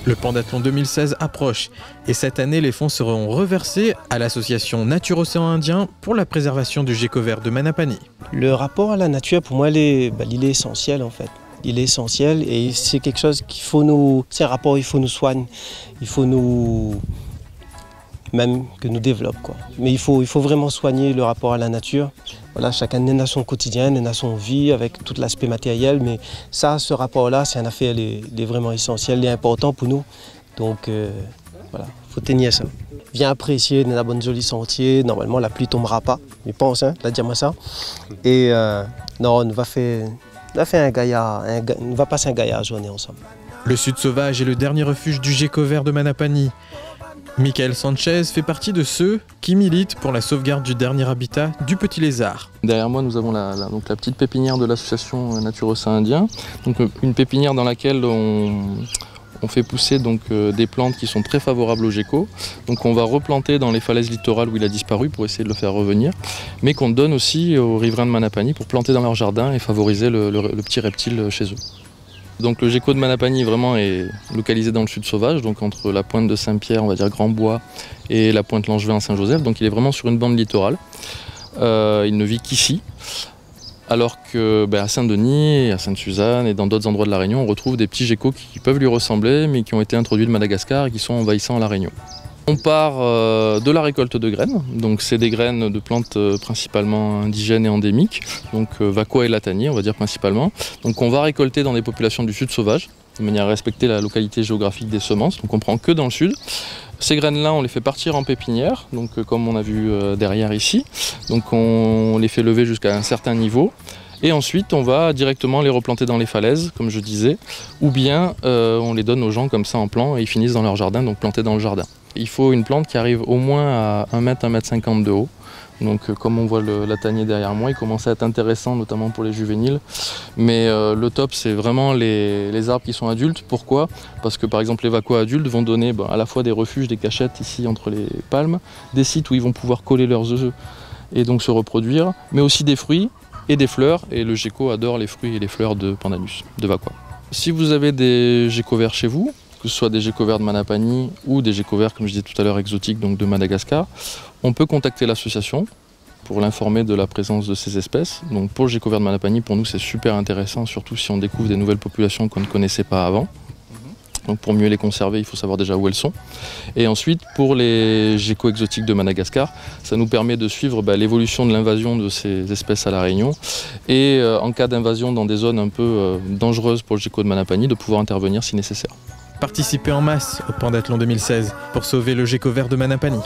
Le Pendathlon 2016 approche et cette année, les fonds seront reversés à l'association Nature Océan Indien pour la préservation du gecko vert de Manapani. Le rapport à la nature, pour moi, il est essentiel en fait. Il est essentiel et c'est quelque chose qu'il faut nous... C'est un rapport, il faut nous soigner, il faut nous... même que nous développe, quoi. Mais il faut vraiment soigner le rapport à la nature. Voilà, chacun a son quotidien, a son vie avec tout l'aspect matériel, mais ça, ce rapport-là, c'est un affaire, il est vraiment essentiel, il est important pour nous. Donc voilà, il faut tenir ça. Viens apprécier dans la bonne jolie sentier. Normalement, la pluie ne tombera pas, je pense, hein, là, dis-moi ça. Et non, on va passer un gaillard journée ensemble. Le Sud Sauvage est le dernier refuge du gecko vert de Manapani. Michael Sanchez fait partie de ceux qui militent pour la sauvegarde du dernier habitat du petit lézard. Derrière moi, nous avons la petite pépinière de l'association Nature Océan Indien. Donc, une pépinière dans laquelle on fait pousser des plantes qui sont très favorables au gecko. Donc on va replanter dans les falaises littorales où il a disparu pour essayer de le faire revenir, mais qu'on donne aussi aux riverains de Manapani pour planter dans leur jardin et favoriser le petit reptile chez eux. Donc le gecko de Manapani vraiment est localisé dans le Sud Sauvage, donc entre la pointe de Saint-Pierre, on va dire Grand Bois, et la pointe Langevin à Saint-Joseph. Donc il est vraiment sur une bande littorale. Il ne vit qu'ici. Alors qu'à Saint-Denis, à Sainte-Suzanne et dans d'autres endroits de la Réunion, on retrouve des petits geckos qui peuvent lui ressembler, mais qui ont été introduits de Madagascar et qui sont envahissants à la Réunion. On part de la récolte de graines, donc c'est des graines de plantes principalement indigènes et endémiques, donc Vacoa et Latanier on va dire principalement. Donc on va récolter dans des populations du Sud Sauvage, de manière à respecter la localité géographique des semences, donc on prend que dans le Sud. Ces graines-là, on les fait partir en pépinière, donc comme on a vu derrière ici. Donc on les fait lever jusqu'à un certain niveau. Et ensuite, on va directement les replanter dans les falaises, comme je disais, ou bien on les donne aux gens comme ça en plan et ils finissent dans leur jardin, donc plantés dans le jardin. Il faut une plante qui arrive au moins à 1 mètre, 1,50 m de haut. Donc comme on voit le latanier derrière moi, il commence à être intéressant, notamment pour les juvéniles. Mais le top, c'est vraiment les arbres qui sont adultes. Pourquoi? Parce que par exemple les Vacoa adultes vont donner à la fois des refuges, des cachettes ici entre les palmes, des sites où ils vont pouvoir coller leurs œufs et donc se reproduire, mais aussi des fruits et des fleurs. Et le gecko adore les fruits et les fleurs de Pandanus, de Vacoa. Si vous avez des geckos verts chez vous, que ce soit des geckos verts de Manapani ou des geckos verts, comme je disais tout à l'heure, exotiques, donc de Madagascar, on peut contacter l'association pour l'informer de la présence de ces espèces. Donc pour le gecko vert de Manapani, pour nous c'est super intéressant, surtout si on découvre des nouvelles populations qu'on ne connaissait pas avant. Donc pour mieux les conserver, il faut savoir déjà où elles sont. Et ensuite, pour les geckos exotiques de Madagascar, ça nous permet de suivre l'évolution de l'invasion de ces espèces à la Réunion. Et en cas d'invasion dans des zones un peu dangereuses pour le gecko de Manapani, de pouvoir intervenir si nécessaire. Participez en masse au Pendathlon 2016 pour sauver le gecko vert de Manapani.